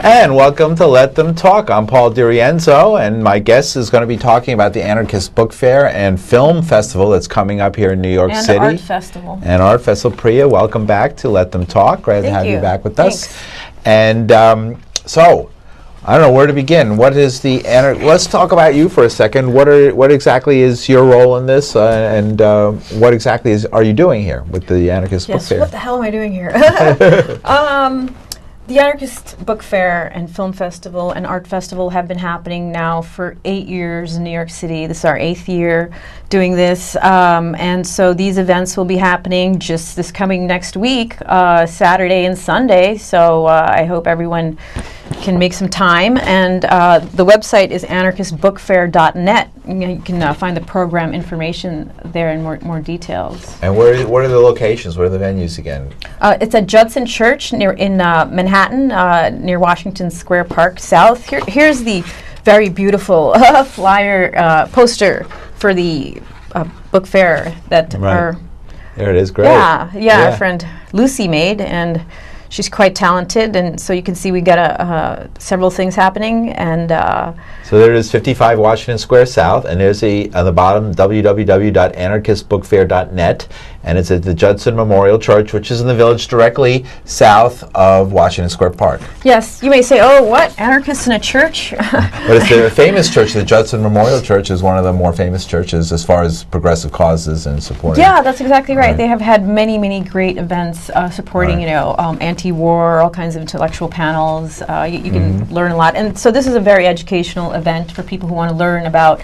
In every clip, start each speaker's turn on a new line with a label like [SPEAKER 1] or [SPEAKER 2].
[SPEAKER 1] And welcome to Let Them Talk. I'm Paul DiRienzo, and my guest is going to be talking about the Anarchist Book Fair and Film Festival that's coming up here in New York City.
[SPEAKER 2] And Art Festival.
[SPEAKER 1] And Art Festival. Priya, welcome back to Let Them Talk. Glad to have you back with us. And so, I don't know where to begin. What is the let's talk about you for a second. What exactly is your role in this, and what exactly are you doing here with the Anarchist Book Fair?
[SPEAKER 2] What the hell am I doing here? The Anarchist Book Fair and Film Festival and Art Festival have been happening now for 8 years in New York City. This is our 8th year doing this. And so these events will be happening just this coming next week, Saturday and Sunday. So I hope everyone can make some time. And the website is anarchistbookfair.net. You can find the program information there in more details.
[SPEAKER 1] And what are the locations? What are the venues again?
[SPEAKER 2] It's at Judson Church in Manhattan, near Washington Square Park South. Here's the very beautiful flyer poster for the book fair that
[SPEAKER 1] there it is. Great.
[SPEAKER 2] Yeah. Our friend Lucy made, and she's quite talented, and so you can see we got several things happening. And
[SPEAKER 1] so there is 55 Washington Square South, and there's on the bottom www.anarchistbookfair.net, and it's at the Judson Memorial Church, which is in the Village directly south of Washington Square Park.
[SPEAKER 2] Yes, you may say, "Oh, what? Anarchists in a church?"
[SPEAKER 1] But it's the famous church. The Judson Memorial Church is one of the more famous churches as far as progressive causes and supporting.
[SPEAKER 2] Yeah, that's exactly right. They have had many great events supporting, anti-war, all kinds of intellectual panels. You can learn a lot. And so this is a very educational event for people who want to learn about,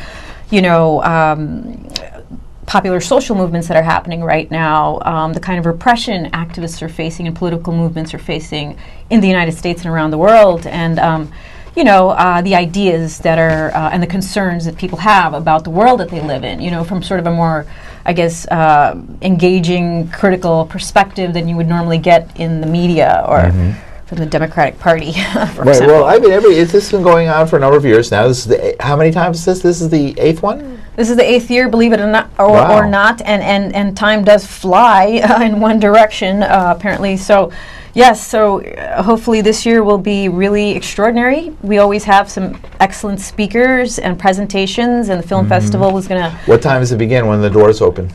[SPEAKER 2] popular social movements that are happening right now, the kind of repression activists are facing and political movements are facing in the United States and around the world, and the ideas that are and the concerns that people have about the world that they live in, from sort of a more, I guess, engaging, critical perspective than you would normally get in the media or from the Democratic Party, for example.
[SPEAKER 1] Well, I mean, this has been going on for a number of years now. This is how many times is this? This is the 8th one?
[SPEAKER 2] This is the 8th year, believe it or not, or not, and time does fly in one direction, apparently. So, yes, so hopefully this year will be really extraordinary. We always have some excellent speakers and presentations, and the film festival is going to...
[SPEAKER 1] What time does it begin when the doors open?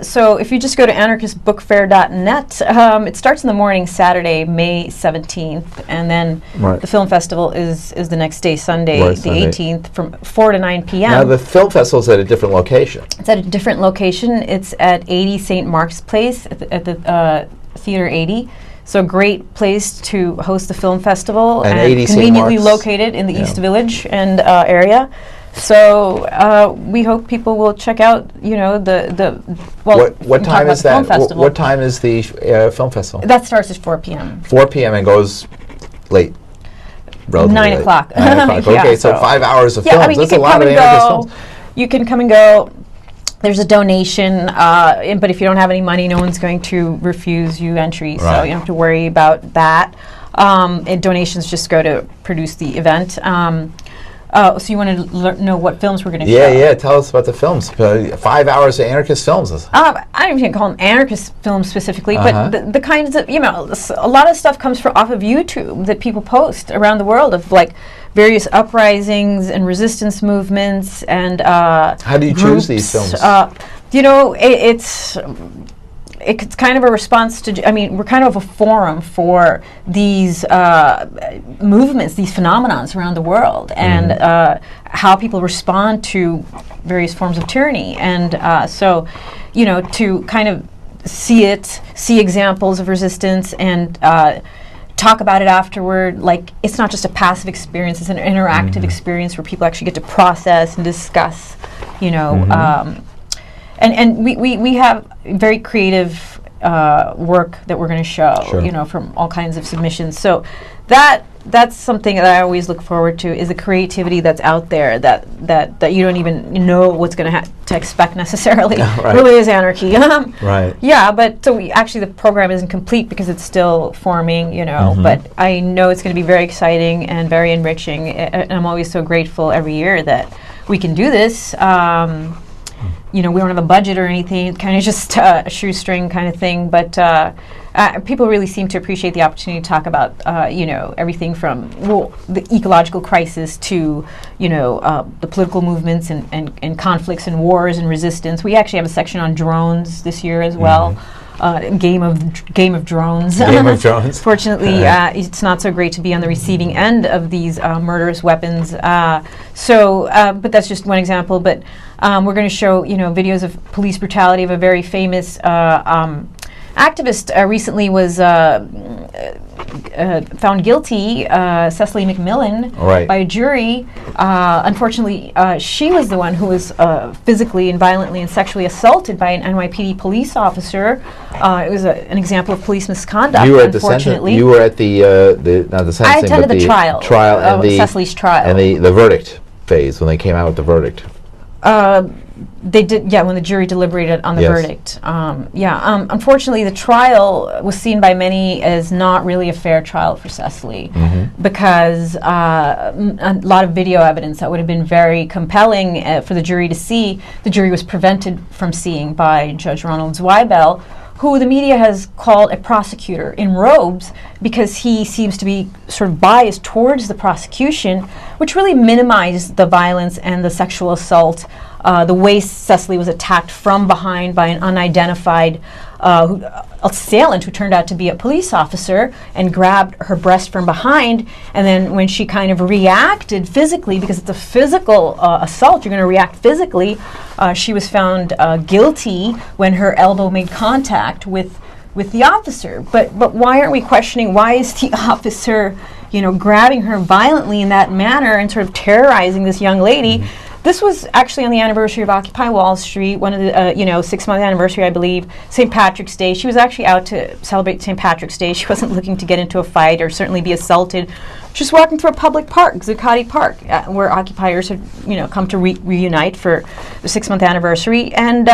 [SPEAKER 2] So if you just go to anarchistbookfair.net, it starts in the morning, Saturday, May 17th, and then the film festival is the next day, Sunday, the 18th, from 4 to 9 p.m.
[SPEAKER 1] Now, the film festival is at a different location.
[SPEAKER 2] It's at a different location. It's at 80 St. Mark's Place at the Theater 80. So a great place to host the film festival, and conveniently located in the East Village and area. So we hope people will check out,
[SPEAKER 1] what time is that? What time is the film festival?
[SPEAKER 2] That starts at 4 p.m.
[SPEAKER 1] 4 p.m. and goes late.
[SPEAKER 2] 9 o'clock.
[SPEAKER 1] 9 o'clock. Okay, so 5 hours of films.
[SPEAKER 2] I mean,
[SPEAKER 1] that's a lot of Anarchist films.
[SPEAKER 2] You can come and go. There's a donation, but if you don't have any money, no one's going to refuse you entry, so you don't have to worry about that. Donations just go to produce the event. So you want to know what films we're going to show?
[SPEAKER 1] Yeah, tell us about the films. 5 hours of Anarchist films.
[SPEAKER 2] I don't even call them Anarchist films specifically, but the kinds of, a lot of stuff comes off of YouTube that people post around the world of like various uprisings and resistance movements and
[SPEAKER 1] how do you choose these films?
[SPEAKER 2] It's kind of a response to, we're kind of a forum for these movements, these phenomenons around the world, and how people respond to various forms of tyranny. And so, to kind of see examples of resistance and talk about it afterward, like it's not just a passive experience, it's an interactive experience where people actually get to process and discuss, and we have very creative work that we're going to show, from all kinds of submissions. So that's something that I always look forward to, is the creativity that's out there that you don't even know what's going to expect necessarily. Really is anarchy. Yeah, but so actually the program isn't complete because it's still forming, but I know it's going to be very exciting and very enriching, and I'm always so grateful every year that we can do this. we don't have a budget or anything, kind of just a shoestring kind of thing. But people really seem to appreciate the opportunity to talk about, everything from the ecological crisis to, the political movements and conflicts and wars and resistance. We actually have a section on drones this year as well. Game of drones.
[SPEAKER 1] Game of drones.
[SPEAKER 2] Fortunately, it's not so great to be on the receiving end of these murderous weapons. But that's just one example. But we're going to show, videos of police brutality of a very famous activist. Recently was found guilty, Cecily McMillan, by a jury. Unfortunately, she was the one who was physically and violently and sexually assaulted by an NYPD police officer. It was an example of police misconduct.
[SPEAKER 1] You were at
[SPEAKER 2] unfortunately.
[SPEAKER 1] You were at the not the sentencing,
[SPEAKER 2] I attended
[SPEAKER 1] but
[SPEAKER 2] the trial
[SPEAKER 1] and
[SPEAKER 2] Cecily's trial,
[SPEAKER 1] and the verdict phase when they came out with the verdict.
[SPEAKER 2] They did, when the jury deliberated on the verdict. Unfortunately, the trial was seen by many as not really a fair trial for Cecily because a lot of video evidence that would have been very compelling for the jury to see, the jury was prevented from seeing by Judge Ronald Zweibel, who the media has called a prosecutor in robes because he seems to be sort of biased towards the prosecution, which really minimized the violence and the sexual assault, the way Cecily was attacked from behind by an unidentified assailant who turned out to be a police officer and grabbed her breast from behind. And then when she kind of reacted physically, because it's a physical assault, you're going to react physically, she was found guilty when her elbow made contact with the officer. But why aren't we questioning, why is the officer, grabbing her violently in that manner and sort of terrorizing this young lady? This was actually on the anniversary of Occupy Wall Street, one of the, 6-month anniversary, I believe, St. Patrick's Day. She was actually out to celebrate St. Patrick's Day. She wasn't looking to get into a fight or certainly be assaulted. Just walking through a public park, Zuccotti Park, where occupiers had, come to reunite for the 6-month anniversary. And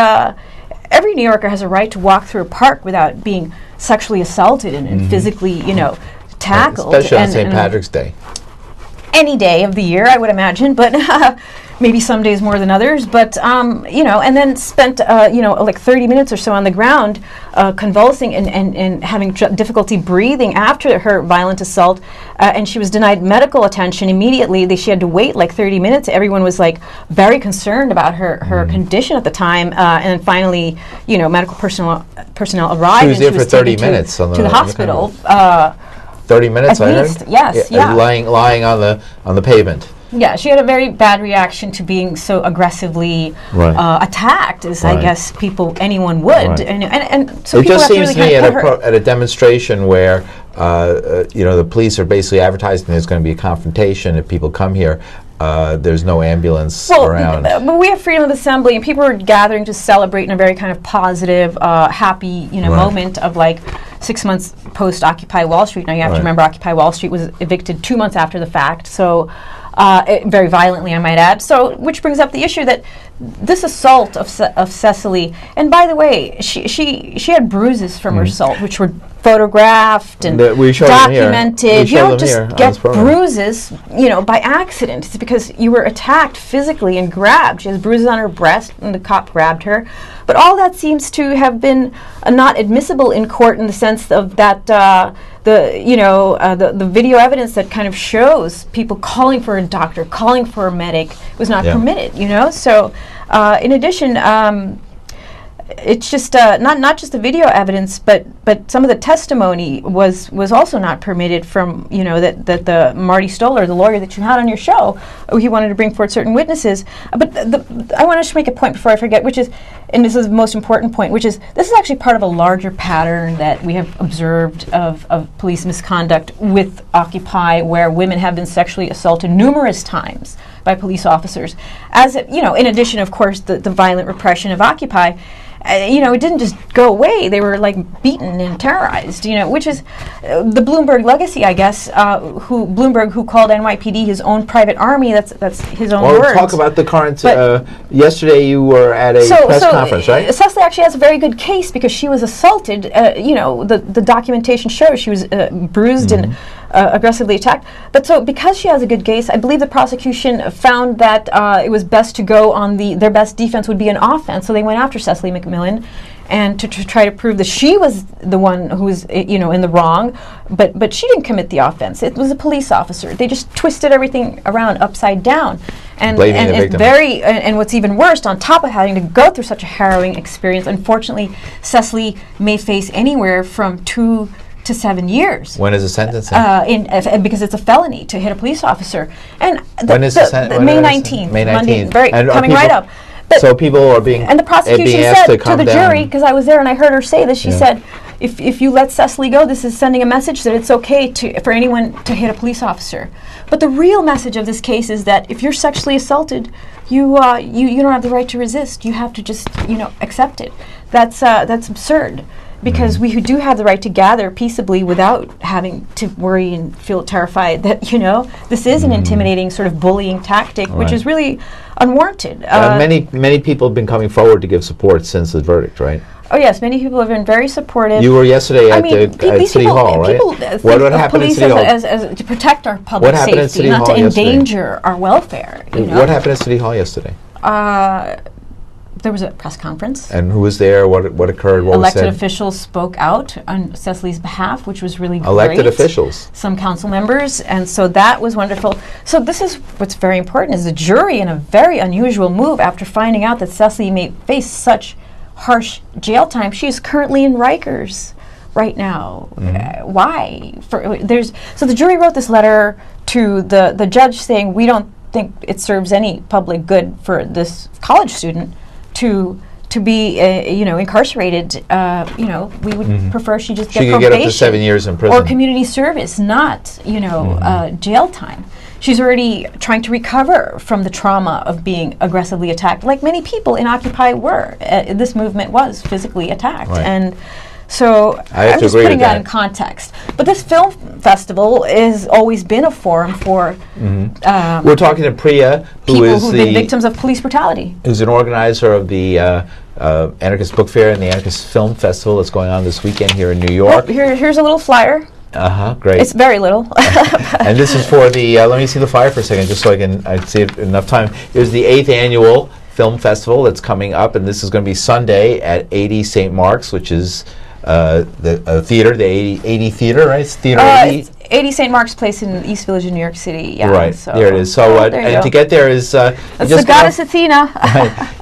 [SPEAKER 2] every New Yorker has a right to walk through a park without being sexually assaulted and physically, tackled.
[SPEAKER 1] Especially on St. Patrick's Day.
[SPEAKER 2] Any day of the year, I would imagine, but maybe some days more than others. But and then spent like 30 minutes or so on the ground, convulsing and having difficulty breathing after her violent assault, and she was denied medical attention immediately. She had to wait like 30 minutes. Everyone was like very concerned about her condition at the time, and then finally, medical personnel arrived.
[SPEAKER 1] She was there for 30 minutes
[SPEAKER 2] to the hospital.
[SPEAKER 1] 30 minutes,
[SPEAKER 2] at least, yes,
[SPEAKER 1] lying on the pavement.
[SPEAKER 2] Yeah, she had a very bad reaction to being so aggressily attacked, as I guess anyone would, and so
[SPEAKER 1] it
[SPEAKER 2] people
[SPEAKER 1] just
[SPEAKER 2] have
[SPEAKER 1] seems
[SPEAKER 2] to really
[SPEAKER 1] to me at a demonstration where the police are basically advertising there's going to be a confrontation if people come here. There's no ambulance around.
[SPEAKER 2] But we have freedom of assembly, and people are gathering to celebrate in a very kind of positive, happy, moment of like 6 months post-Occupy Wall Street. Now you have to remember, Occupy Wall Street was evicted 2 months after the fact, so very violently, I might add. So, which brings up the issue that this assault of Cecily, and by the way, she had bruises from her assault, which were photographed and documented. You don't just get bruises, by accident. It's because you were attacked physically and grabbed. She has bruises on her breast, and the cop grabbed her. But all that seems to have been not admissible in court in the sense of that the video evidence that kind of shows people calling for a doctor, calling for a medic was not permitted. So in addition. It's just not just the video evidence, but some of the testimony was also not permitted from that the Marty Stoller, the lawyer that you had on your show, he wanted to bring forward certain witnesses. But I want to just make a point before I forget, which is, and this is the most important point, which is this is actually part of a larger pattern that we have observed of police misconduct with Occupy, where women have been sexually assaulted numerous times by police officers. As in addition, of course, the violent repression of Occupy. It didn't just go away. They were like beaten and terrorized, which is the Bloomberg legacy, I guess, who called NYPD his own private army. That's his own words.
[SPEAKER 1] Well, talk about the current, yesterday you were at a press conference, right?
[SPEAKER 2] Cecily actually has a very good case because she was assaulted. The documentation shows she was bruised and aggressively attacked. But so because she has a good case, I believe the prosecution found that it was best to go on their best defense would be an offense. So they went after Cecily McMillan, and to try to prove that she was the one who was in the wrong, but she didn't commit the offense. It was a police officer. They just twisted everything around upside down, and it's very and what's even worse, on top of having to go through such a harrowing experience, unfortunately, Cecily may face anywhere from 2 to 7 years.
[SPEAKER 1] When is the sentence?
[SPEAKER 2] Because it's a felony to hit a police officer. And
[SPEAKER 1] when is the sentence?
[SPEAKER 2] May 19th.
[SPEAKER 1] May 19th.
[SPEAKER 2] Monday, coming right up. But
[SPEAKER 1] so people are being
[SPEAKER 2] and the prosecution said to the jury, because I was there and I heard her say this, she said, if you let Cecily go, this is sending a message that it's okay for anyone to hit a police officer. But the real message of this case is that if you're sexually assaulted, you don't have the right to resist. You have to just accept it. That's absurd. Because we do have the right to gather peaceably without having to worry and feel terrified that, this is an intimidating sort of bullying tactic, which is really unwarranted.
[SPEAKER 1] Many people have been coming forward to give support since the verdict, right?
[SPEAKER 2] Oh, yes. Many people have been very supportive.
[SPEAKER 1] You were yesterday at City Hall, right?
[SPEAKER 2] What happened in City Hall? As to protect our public safety, not to endanger our welfare.
[SPEAKER 1] What happened at City Hall yesterday?
[SPEAKER 2] There was a press conference.
[SPEAKER 1] And who was there? What occurred? What was said?
[SPEAKER 2] Elected officials spoke out on Cecily's behalf, which was really great.
[SPEAKER 1] Elected officials?
[SPEAKER 2] Some council members, and so that was wonderful. So this is what's very important, is the jury, in a very unusual move, after finding out that Cecily may face such harsh jail time, she is currently in Rikers right now. Why? So the jury wrote this letter to the judge saying, we don't think it serves any public good for this college student to be incarcerated. We would prefer she just get probation. She could get up to 7
[SPEAKER 1] years in prison.
[SPEAKER 2] Or community service, not jail time. She's already trying to recover from the trauma of being aggressively attacked, like many people in Occupy were. This movement was physically attacked.
[SPEAKER 1] Right.
[SPEAKER 2] And so I'm just putting that in context. But this film festival has always been a forum for
[SPEAKER 1] we're talking to Priya,
[SPEAKER 2] who've been victims of police brutality.
[SPEAKER 1] Who's an organizer of the Anarchist Book Fair and the Anarchist Film Festival that's going on this weekend here in New York.
[SPEAKER 2] Well, here's a little flyer.
[SPEAKER 1] Great.
[SPEAKER 2] It's very little.
[SPEAKER 1] And this is for the, let me see the flyer for a second, just so I see it enough time. Here's the 8th annual film festival that's coming up, and this is going to be Sunday at 80 St. Mark's, which is the theater, the 80 Theater, right? It's Theater 80?
[SPEAKER 2] It's 80 St. Mark's Place in East Village in New York City. Yeah,
[SPEAKER 1] right,
[SPEAKER 2] so
[SPEAKER 1] there it is. So, and to get there is...
[SPEAKER 2] That's the goddess Athena.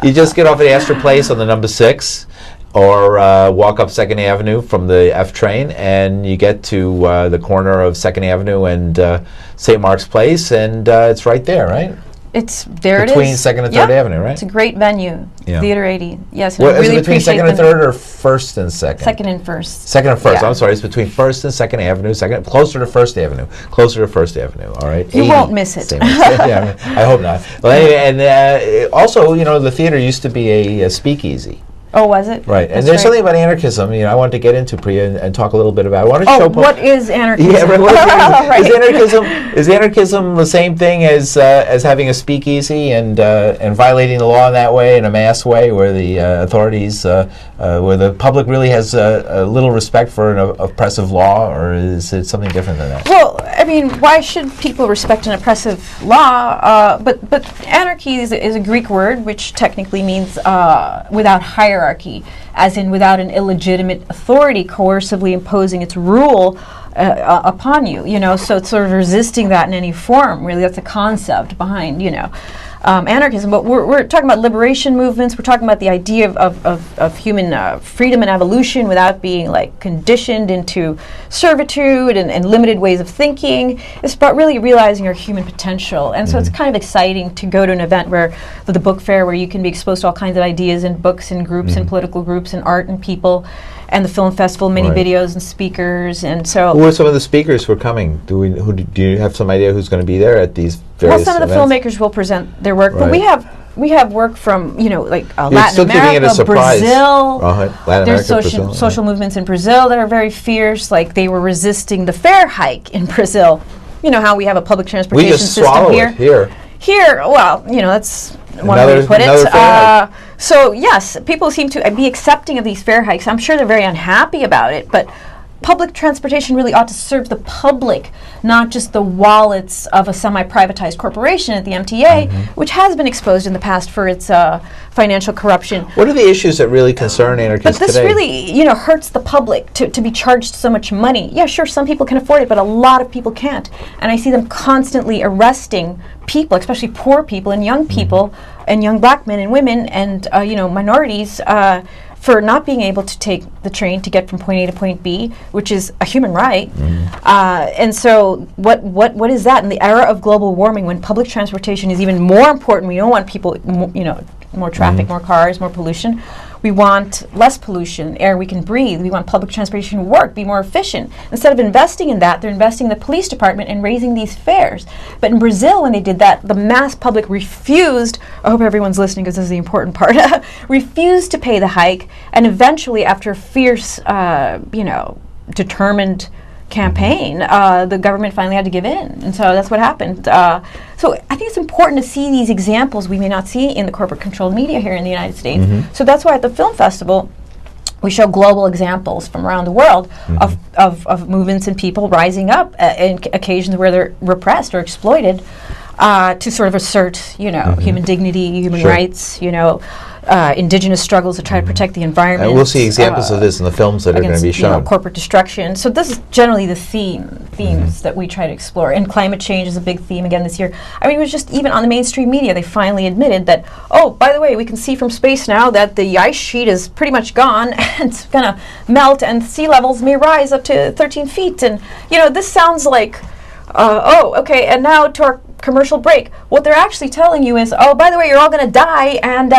[SPEAKER 1] You just get off at Astor Place on the number 6, or walk up 2nd Avenue from the F train, and you get to the corner of 2nd Avenue and St. Mark's Place, and it's right there, right?
[SPEAKER 2] It's there.
[SPEAKER 1] Between 2nd and 3rd Avenue, right?
[SPEAKER 2] It's a great venue. Yeah. Theater 80. Yes.
[SPEAKER 1] Well, really is it between 2nd and 3rd or 1st and 2nd?
[SPEAKER 2] 2nd and 1st.
[SPEAKER 1] 2nd and 1st. Yeah. I'm sorry. It's between 1st and 2nd Avenue. Closer to 1st Avenue. Closer to 1st Avenue. All right.
[SPEAKER 2] You won't miss it.
[SPEAKER 1] Yeah, I hope not. Well, anyway, and also, the theater used to be a speakeasy.
[SPEAKER 2] Oh, was it?
[SPEAKER 1] Right. And there's something about anarchism, I wanted to get into, Priya, and talk a little bit about it. I want to show
[SPEAKER 2] what is anarchism?
[SPEAKER 1] Yeah, right. Is anarchism the same thing as having a speakeasy and violating the law in that way, in a mass way, where the authorities, where the public really has a little respect for an oppressive law, or is it something different than that?
[SPEAKER 2] Well, why should people respect an oppressive law? But anarchy is a Greek word, which technically means without hierarchy, as in without an illegitimate authority coercively imposing its rule upon you. So it's sort of resisting that in any form. Really, that's the concept behind anarchism. But we're talking about liberation movements. We're talking about the idea of human freedom and evolution without being conditioned into servitude and limited ways of thinking. It's about really realizing our human potential. And so it's kind of exciting to go to an event where the book fair, where you can be exposed to all kinds of ideas and books and groups and political groups and art and people, and the film festival, many videos and speakers. And so,
[SPEAKER 1] who are some of the speakers who are coming? Do you have some idea who's going to be there at these various
[SPEAKER 2] some of the filmmakers will present their work, but we have work from Latin America, Brazil. There's social movements in Brazil that are very fierce. They were resisting the fare hike in Brazil. How we have a public transportation system here. Here, well, that's one way to put it. So yes, people seem to be accepting of these fare hikes. I'm sure they're very unhappy about it, but public transportation really ought to serve the public, not just the wallets of a semi-privatized corporation at the MTA, which has been exposed in the past for its financial corruption.
[SPEAKER 1] What are the issues that really concern anarchists
[SPEAKER 2] today? But this really, hurts the public to be charged so much money. Yeah, sure, some people can afford it, but a lot of people can't. And I see them constantly arresting people, especially poor people and young people, and young black men and women and minorities, for not being able to take the train to get from point A to point B, which is a human right. And so what is that? In the era of global warming, when public transportation is even more important, we don't want people, more traffic, more cars, more pollution. We want less pollution, air we can breathe. We want public transportation to work, be more efficient. Instead of investing in that, they're investing in the police department and raising these fares. But in Brazil, when they did that, the mass public refused, I hope everyone's listening because this is the important part, refused to pay the hike. And eventually, after a fierce, determined campaign, the government finally had to give in. And so that's what happened. So I think it's important to see these examples we may not see in the corporate-controlled media here in the United States. So that's why at the film festival, we show global examples from around the world of movements and people rising up in occasions where they're repressed or exploited to sort of assert, human dignity, human rights, indigenous struggles to try to protect the environment.
[SPEAKER 1] And we'll see examples of this in the films that are going to be shown.
[SPEAKER 2] Corporate destruction. So this is generally the themes that we try to explore. And climate change is a big theme again this year. I mean, it was just even on the mainstream media, they finally admitted that, oh, by the way, we can see from space now that the ice sheet is pretty much gone and it's going to melt and sea levels may rise up to 13 feet. And, this sounds like, okay, and now to our commercial break. What they're actually telling you is, oh, by the way, you're all going to die, and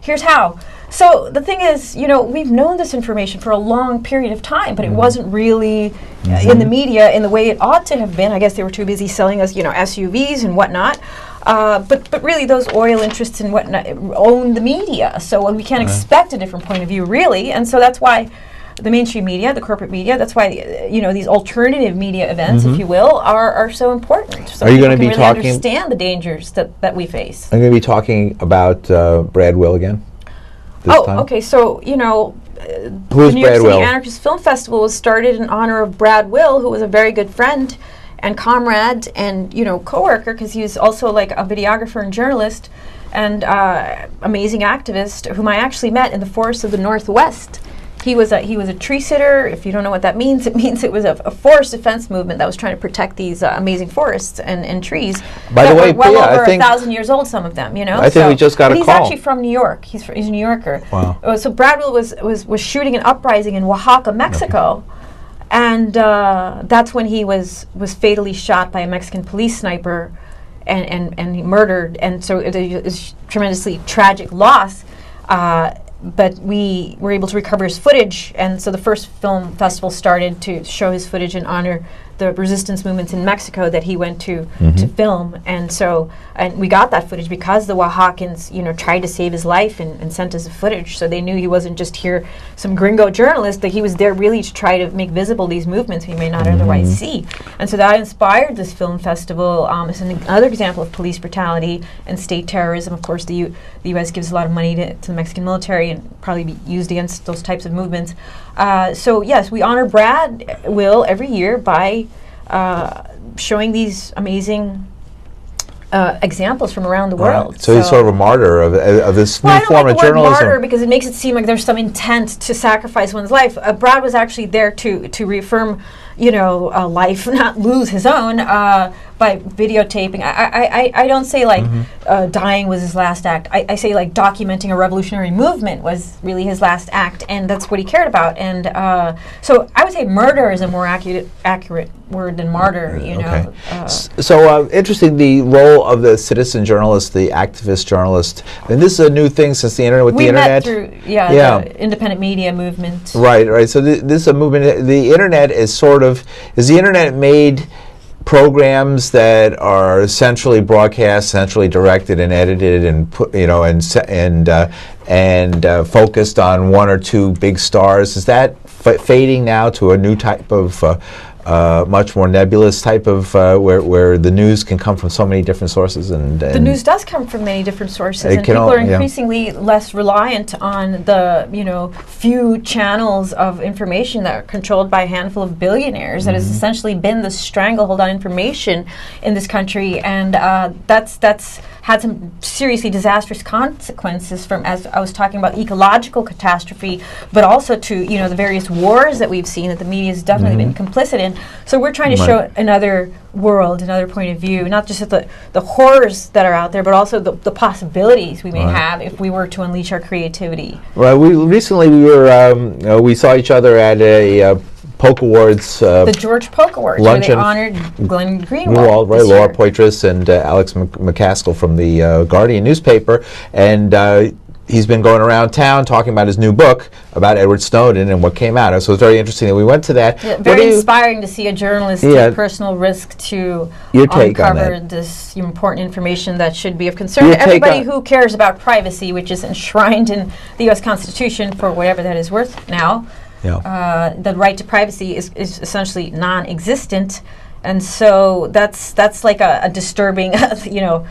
[SPEAKER 2] here's how. So the thing is, we've known this information for a long period of time, but it wasn't really in the media in the way it ought to have been. I guess they were too busy selling us, SUVs and whatnot. But really, those oil interests and whatnot own the media. So we can't expect a different point of view, really. And so that's why the mainstream media, the corporate media, that's why these alternative media events, if you will, are so important. So
[SPEAKER 1] are you going to be
[SPEAKER 2] really
[SPEAKER 1] talking?
[SPEAKER 2] Understand the dangers that we face.
[SPEAKER 1] I'm going to be talking about Brad Will again. Time?
[SPEAKER 2] Okay. So
[SPEAKER 1] who's
[SPEAKER 2] the New York
[SPEAKER 1] Brad
[SPEAKER 2] City
[SPEAKER 1] Will?
[SPEAKER 2] Anarchist Film Festival was started in honor of Brad Will, who was a very good friend and comrade and coworker, because he was also like a videographer and journalist and amazing activist whom I actually met in the forests of the Northwest. He was a tree sitter. If you don't know what that means, it means it was a forest defense movement that was trying to protect these amazing forests and trees.
[SPEAKER 1] By the way,
[SPEAKER 2] well
[SPEAKER 1] Priya,
[SPEAKER 2] over 1,000 years old, some of them.
[SPEAKER 1] I think we just got a call.
[SPEAKER 2] He's actually from New York. He's a New Yorker.
[SPEAKER 1] Wow.
[SPEAKER 2] So Brad Will was shooting an uprising in Oaxaca, Mexico, and that's when he was fatally shot by a Mexican police sniper, and he murdered. And so it was tremendously tragic loss. But we were able to recover his footage, and so the first film festival started to show his footage and honor the resistance movements in Mexico that he went to film. And so we got that footage because the Oaxacans, tried to save his life and sent us the footage. So they knew he wasn't just here, some gringo journalist, that he was there really to try to make visible these movements we may not otherwise see. And so that inspired this film festival. It's another example of police brutality and state terrorism. Of course, the U.S. gives a lot of money to the Mexican military and probably be used against those types of movements. So yes, we honor Brad Will every year by showing these amazing examples from around the world.
[SPEAKER 1] Right. So he's sort of a martyr of this new form of journalism. I don't like the word martyr
[SPEAKER 2] because it makes it seem like there's some intent to sacrifice one's life. Brad was actually there to reaffirm, life, not lose his own by videotaping. I don't say dying was his last act. I say documenting a revolutionary movement was really his last act, and that's what he cared about. And so I would say murder is a more accurate word than martyr.
[SPEAKER 1] So interesting, the role of the citizen journalist, the activist journalist, and this is a new thing since the internet. With the internet,
[SPEAKER 2] met through the independent media movement.
[SPEAKER 1] Right. So this is a movement. The internet is is the internet made programs that are essentially broadcast, centrally directed and edited, and put, and focused on one or two big stars. Is that fading now to a new type of much more nebulous type of where the news can come from so many different sources, and
[SPEAKER 2] the news does come from many different sources, and people are increasingly less reliant on the few channels of information that are controlled by a handful of billionaires. That has essentially been the stranglehold on information in this country, and that's had some seriously disastrous consequences, from, as I was talking about, ecological catastrophe, but also to the various wars that we've seen that the media has definitely been complicit in. So we're trying to show another world, another point of view, not just the horrors that are out there, but also the possibilities we may have if we were to unleash our creativity.
[SPEAKER 1] Right. We saw each other at a Polk Awards.
[SPEAKER 2] The George Polk Awards, where they honored Glenn Greenwald.
[SPEAKER 1] Right, Laura Poitras and Alex McCaskill from the Guardian newspaper. And he's been going around town talking about his new book about Edward Snowden and what came out. So it's very interesting that we went to that.
[SPEAKER 2] Yeah, very inspiring to see a journalist take personal risk to uncover this important information that should be of concern to everybody who cares about privacy, which is enshrined in the U.S. Constitution for whatever that is worth now. Yeah. The right to privacy is essentially non-existent, and so that's like a disturbing, a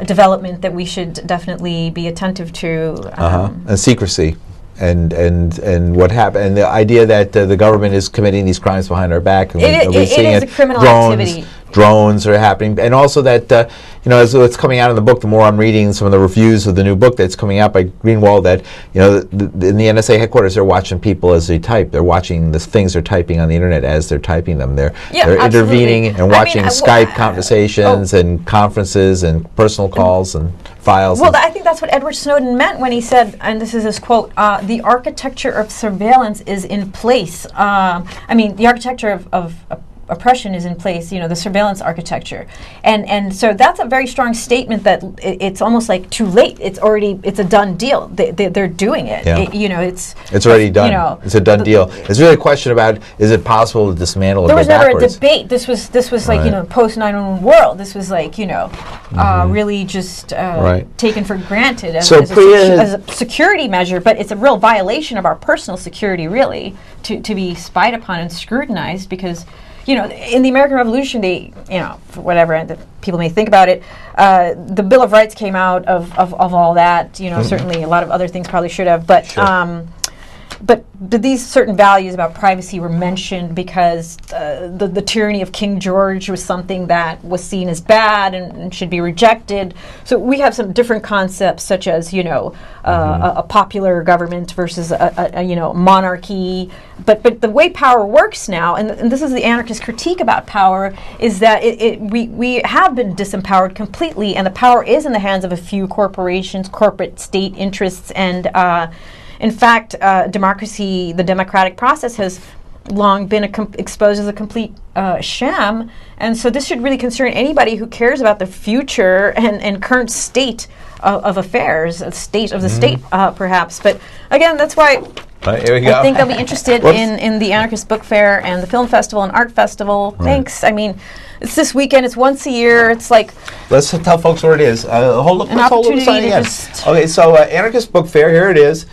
[SPEAKER 2] development that we should definitely be attentive to.
[SPEAKER 1] And secrecy, and what happened, and the idea that the government is committing these crimes behind our back, and we're seeing
[SPEAKER 2] it is a criminal activity.
[SPEAKER 1] Drones are happening, and also that as it's coming out in the book, the more I'm reading some of the reviews of the new book that's coming out by Greenwald, that in the NSA headquarters, they're watching people as they type. They're watching the things they're typing on the internet as they're typing them. They're intervening and watching Skype conversations and conferences and personal calls and files.
[SPEAKER 2] Well, I think that's what Edward Snowden meant when he said, and this is his quote, the architecture of surveillance is in place. The architecture of oppression is in place, the surveillance architecture. And so that's a very strong statement that it's almost like too late. It's a done deal. They're doing it.
[SPEAKER 1] Yeah.
[SPEAKER 2] It's
[SPEAKER 1] already done. It's a done deal. It's really a question about, is it possible to dismantle
[SPEAKER 2] there
[SPEAKER 1] and go backwards?
[SPEAKER 2] There was never a debate. This was like, post 9/11 world. This was like, really just taken for granted as a security measure, but it's a real violation of our personal security, really, to be spied upon and scrutinized, because in the American Revolution, they, for whatever the people may think about it, the Bill of Rights came out of all that. Certainly a lot of other things probably should have, but sure. But these certain values about privacy were mentioned because the tyranny of King George was something that was seen as bad and should be rejected. So we have some different concepts, such as a popular government versus a monarchy. But the way power works now, and this is the anarchist critique about power, is that we have been disempowered completely, and the power is in the hands of a few corporations, corporate state interests, and in fact, democracy, the democratic process, has long been exposed as a complete sham. And so this should really concern anybody who cares about the future and current state of affairs, state of the state, perhaps. But again, that's why
[SPEAKER 1] here we go.
[SPEAKER 2] I think they'll be interested in the Anarchist Book Fair and the Film Festival and Art Festival. Right. Thanks. It's this weekend. It's once a year. It's like...
[SPEAKER 1] Let's tell folks where it is. Hold up the sign again. Okay, so Anarchist Book Fair, here it is.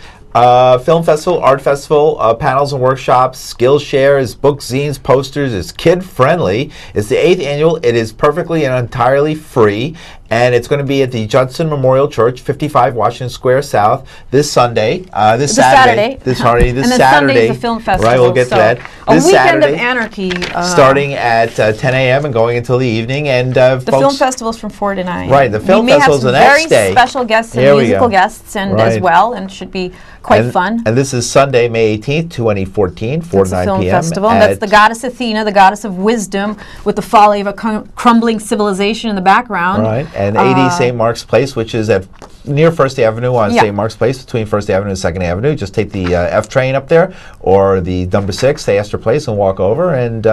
[SPEAKER 1] Film Festival, Art Festival, panels and workshops, Skillshares, books, zines, posters. It's kid-friendly. It's the 8th annual. It is perfectly and entirely free. And it's going to be at the Judson Church, 55 Washington Square South, this Sunday. This Saturday. This Saturday.
[SPEAKER 2] And then Sunday is the film festival.
[SPEAKER 1] Right, we'll get to that.
[SPEAKER 2] This weekend of anarchy.
[SPEAKER 1] Starting at 10 a.m. and going until the evening. And
[SPEAKER 2] the film festival is from 4 to 9.
[SPEAKER 1] Right, the film festival is the next day.
[SPEAKER 2] We may have some very special guests and musical guests as well, and should be quite fun.
[SPEAKER 1] And this is Sunday, May 18th, 2014, 4 to 9 p.m.
[SPEAKER 2] Film festival. And that's the goddess Athena, the goddess of wisdom, with the folly of a crumbling civilization in the background.
[SPEAKER 1] Right. And 80 St. Mark's Place, which is at near First Avenue on St. Mark's Place, between First Avenue and 2nd Avenue. Just take the F train up there, or the number 6, the Astor Place, and walk over, and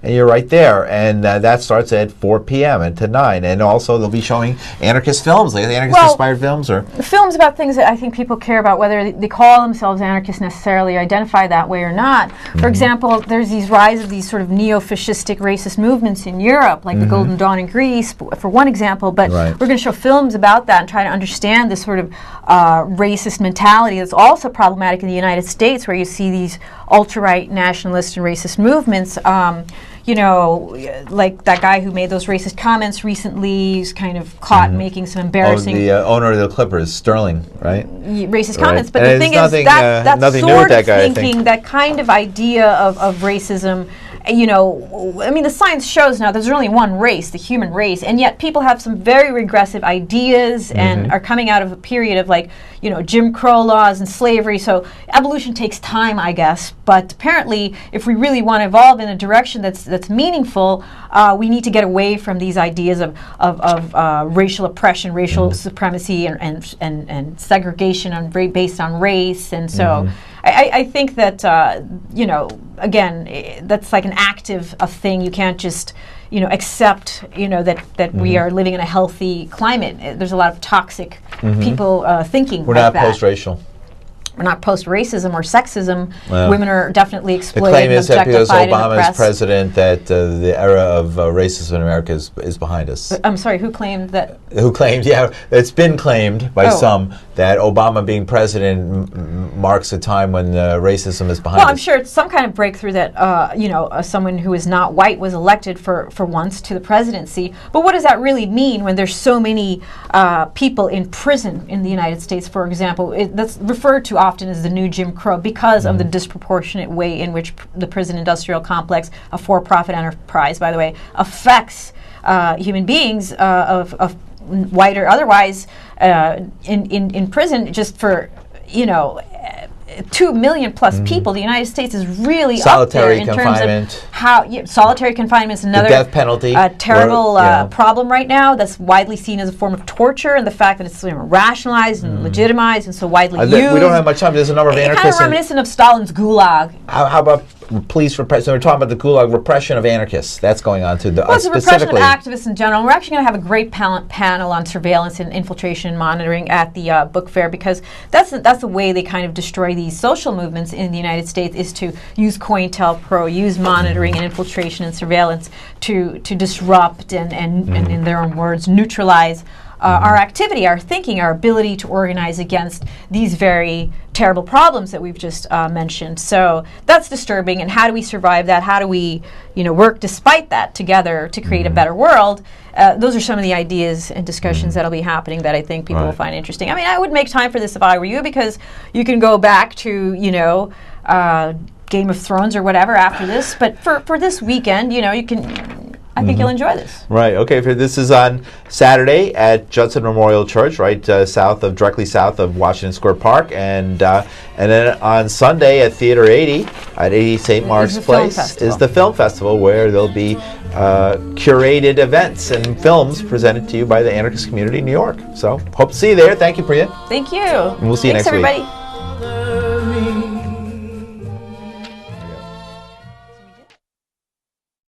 [SPEAKER 1] you're right there. And that starts at 4 p.m. and to 9. And also they'll be showing anarchist films, like anarchist-inspired films, or
[SPEAKER 2] films about things that I think people care about, whether they call themselves anarchists necessarily, identify that way or not. For example, there's these rise of these sort of neo-fascistic racist movements in Europe, like the Golden Dawn in Greece, for one example. But we're going to show films about that and try to understand this sort of racist mentality that's also problematic in the United States, where you see these ultra-right nationalist and racist movements. you know, like that guy who made those racist comments recently is kind of caught making some embarrassing...
[SPEAKER 1] Oh, the owner of the Clippers, Sterling, right?
[SPEAKER 2] Racist comments. But
[SPEAKER 1] and
[SPEAKER 2] the thing is, that
[SPEAKER 1] nothing
[SPEAKER 2] sort
[SPEAKER 1] new with that
[SPEAKER 2] of
[SPEAKER 1] guy,
[SPEAKER 2] thinking, that kind of idea of racism, you know, I mean, the science shows now there's only one race, the human race, and yet people have some very regressive ideas and are coming out of a period of, like, you know, Jim Crow laws and slavery. So evolution takes time, I guess. But apparently, if we really want to evolve in a direction that's meaningful, we need to get away from these ideas of racial oppression, racial supremacy, and segregation based on race. And so I think that, you know, again, that's like an active thing. You can't just, you know, accept, you know, that we are living in a healthy climate. There's a lot of toxic people thinking
[SPEAKER 1] We're
[SPEAKER 2] like
[SPEAKER 1] not
[SPEAKER 2] that.
[SPEAKER 1] Post-racial.
[SPEAKER 2] We're not post-racism or sexism. Women are definitely exploited.
[SPEAKER 1] The claim is that because
[SPEAKER 2] objectified and
[SPEAKER 1] Obama is
[SPEAKER 2] oppressed.
[SPEAKER 1] president, that the era of racism in America is behind us.
[SPEAKER 2] I'm sorry, who claimed that?
[SPEAKER 1] Who claimed? Yeah, it's been claimed by some that Obama being president marks a time when racism is behind us.
[SPEAKER 2] Well, I'm sure it's some kind of breakthrough that you know, someone who is not white was elected for once to the presidency. But what does that really mean when there's so many people in prison in the United States, for example? That's referred to often as the new Jim Crow because of the disproportionate way in which the prison industrial complex, a for-profit enterprise, by the way, affects human beings of white or otherwise in prison just for, you know, 2 million plus people. The United States is really
[SPEAKER 1] solitary
[SPEAKER 2] up there in
[SPEAKER 1] confinement.
[SPEAKER 2] terms of how solitary confinement is another
[SPEAKER 1] the death penalty,
[SPEAKER 2] terrible problem right now. That's widely seen as a form of torture, and the fact that it's, you know, rationalized and legitimized and so widely used.
[SPEAKER 1] We don't have much time. There's a number of
[SPEAKER 2] It's
[SPEAKER 1] anarchists.
[SPEAKER 2] kind of reminiscent of Stalin's Gulag.
[SPEAKER 1] How about police repression? We're talking about the Gulag repression of anarchists. That's going on to the
[SPEAKER 2] Well, it's a repression of
[SPEAKER 1] specifically.
[SPEAKER 2] activists in general. We're actually going to have a great panel on surveillance and infiltration and monitoring at the book fair, because that's the way they kind of destroy these social movements in the United States, is to use COINTELPRO, use monitoring and infiltration and surveillance to disrupt and in their own words, neutralize our activity, our thinking, our ability to organize against these very terrible problems that we've just mentioned. So that's disturbing. And how do we survive that? How do we, you know, work despite that together to create a better world? Those are some of the ideas and discussions that'll be happening that I think people will find interesting. I mean, I would make time for this if I were you, because you can go back to, you know, Game of Thrones or whatever after this. But for this weekend, you know, you can... I think you'll enjoy this.
[SPEAKER 1] Right. Okay. This is on Saturday at Judson Memorial Church, right directly south of Washington Square Park, and then on Sunday at Theater 80 at 80 St. Mark's Place is the film festival, where there'll be curated events and films presented to you by the anarchist community in New York. So hope to see you there. Thank you, Priya.
[SPEAKER 2] Thank you.
[SPEAKER 1] And we'll see you next week.
[SPEAKER 2] Thanks, everybody.